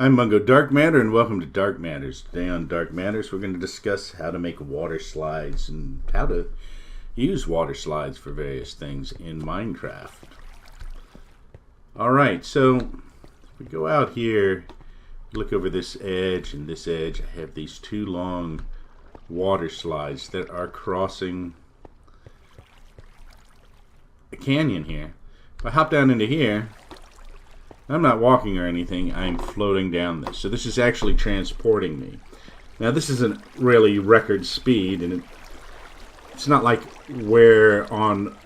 I'm Mungo Darkmatter, and welcome to Dark Matters. Today on Dark Matters, we're going to discuss how to make water slides and how to use water slides for various things in Minecraft. Alright, so if we go out here, look over this edge and this edge, I have these two long water slides that are crossing a canyon here. If I hop down into here, I'm not walking or anything, I'm floating down this. So this is actually transporting me. Now this isn't really record speed, and it's not like where on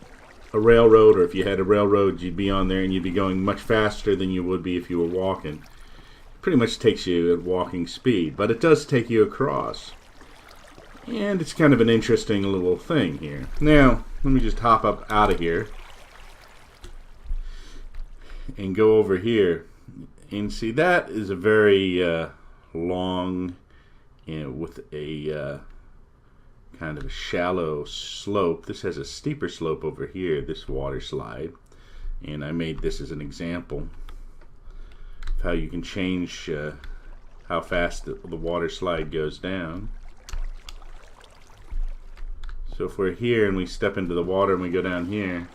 a railroad, or if you had a railroad, you'd be on there and you'd be going much faster than you would be if you were walking. It pretty much takes you at walking speed, but it does take you across. And it's kind of an interesting little thing here. Now, let me just hop up out of here and go over here and see that is a very long, with a kind of a shallow slope. This has a steeper slope over here, this water slide, and I made this as an example of how you can change how fast the water slide goes down. So if we're here and we step into the water and we go down here,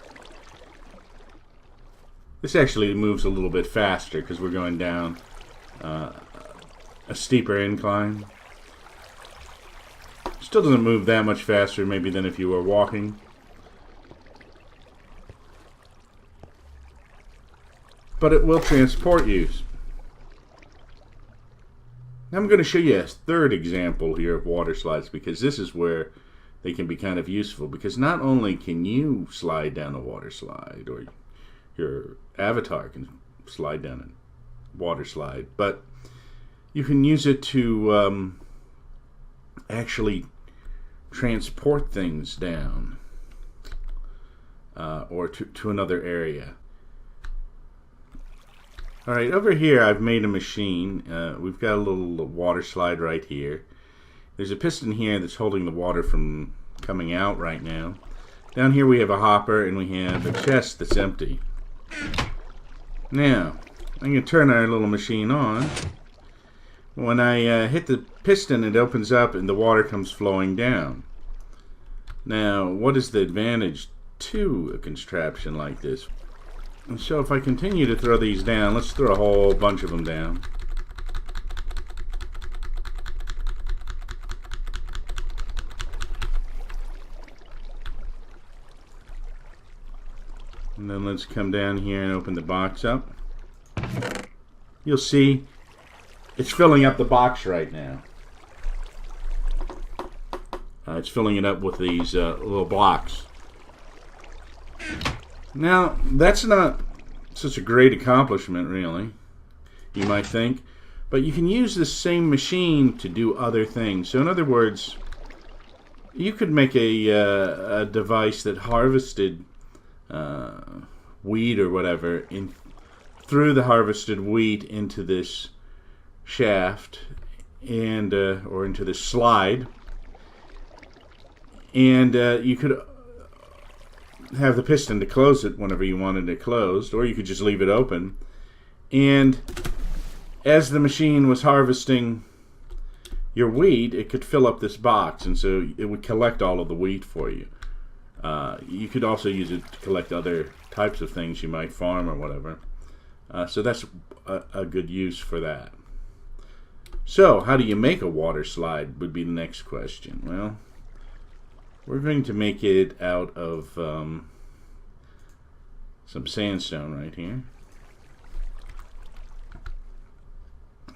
this actually moves a little bit faster because we're going down a steeper incline. Still doesn't move that much faster maybe than if you were walking. But it will transport you. Now I'm going to show you a third example here of water slides, because this is where they can be kind of useful, because not only can you slide down a water slide, or your avatar can slide down a water slide, but you can use it to actually transport things down or to another area. Alright, over here I've made a machine. We've got a little water slide right here. There's a piston here that's holding the water from coming out right now. Down here we have a hopper, and we have a chest that's empty. Now, I'm going to turn our little machine on. When I hit the piston, it opens up and the water comes flowing down. Now, what is the advantage to a contraption like this? And so if I continue to throw these down, let's throw a whole bunch of them down. And then let's come down here and open the box up. You'll see it's filling up the box right now. It's filling it up with these little blocks. Now, that's not such a great accomplishment, really, you might think. But you can use this same machine to do other things. So in other words, you could make a device that harvested wheat or whatever through the harvested wheat into this shaft and or into this slide, and you could have the piston to close it whenever you wanted it closed, or you could just leave it open, and as the machine was harvesting your wheat, it could fill up this box, and so it would collect all of the wheat for you. You could also use it to collect other types of things you might farm or whatever. So that's a good use for that. So, how do you make a water slide would be the next question. Well, we're going to make it out of some sandstone right here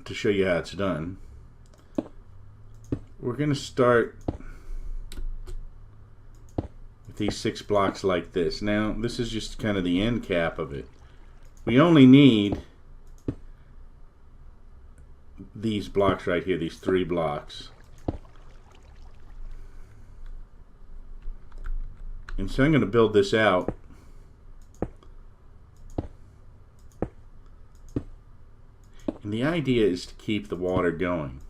to show you how it's done. We're going to start with these 6 blocks like this. Now, this is just kind of the end cap of it. We only need these blocks right here, these 3 blocks. And so I'm going to build this out. And the idea is to keep the water going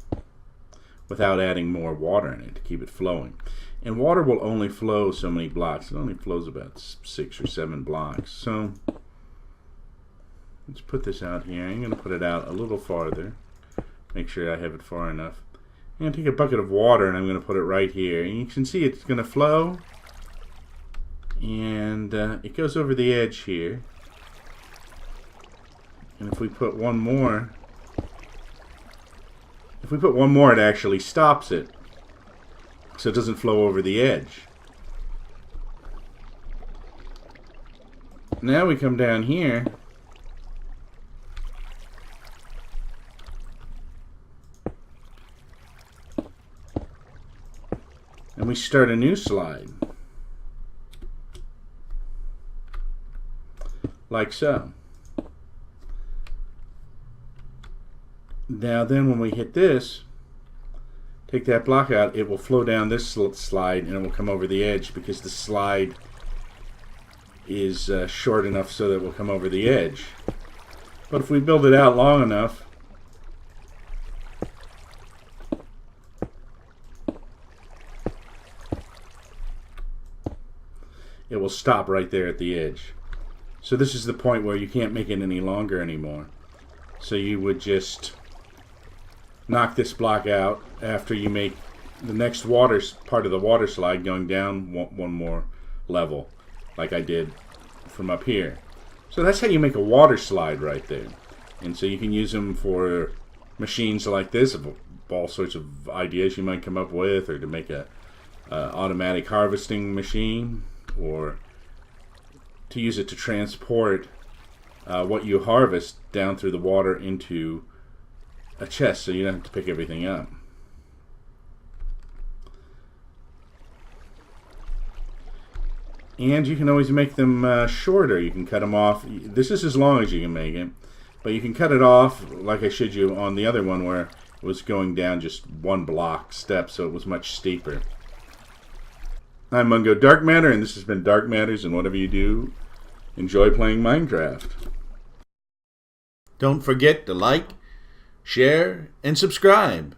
without adding more water in it, to keep it flowing. And water will only flow so many blocks. It only flows about 6 or 7 blocks. So let's put this out here. I'm going to put it out a little farther. Make sure I have it far enough. I'm going to take a bucket of water and I'm going to put it right here. And you can see it's going to flow. And it goes over the edge here. And if we put one more, it actually stops it. So it doesn't flow over the edge. Now we come down here. And we start a new slide. Like so. Now then when we hit this, take that block out, it will flow down this slide and it will come over the edge because the slide is short enough so that it will come over the edge. But if we build it out long enough, it will stop right there at the edge. So this is the point where you can't make it any longer anymore. So you would just knock this block out after you make the next part of the water slide going down one more level, like I did from up here. So that's how you make a water slide right there. And so you can use them for machines like this, of all sorts of ideas you might come up with, or to make a automatic harvesting machine, or to use it to transport what you harvest down through the water into a chest so you don't have to pick everything up. And you can always make them shorter. You can cut them off. This is as long as you can make it, but you can cut it off like I showed you on the other one where it was going down just one block step, so it was much steeper. I'm Mungo Darkmatter, and this has been Dark Matters, and whatever you do, enjoy playing Minecraft. Don't forget to like, share, and subscribe.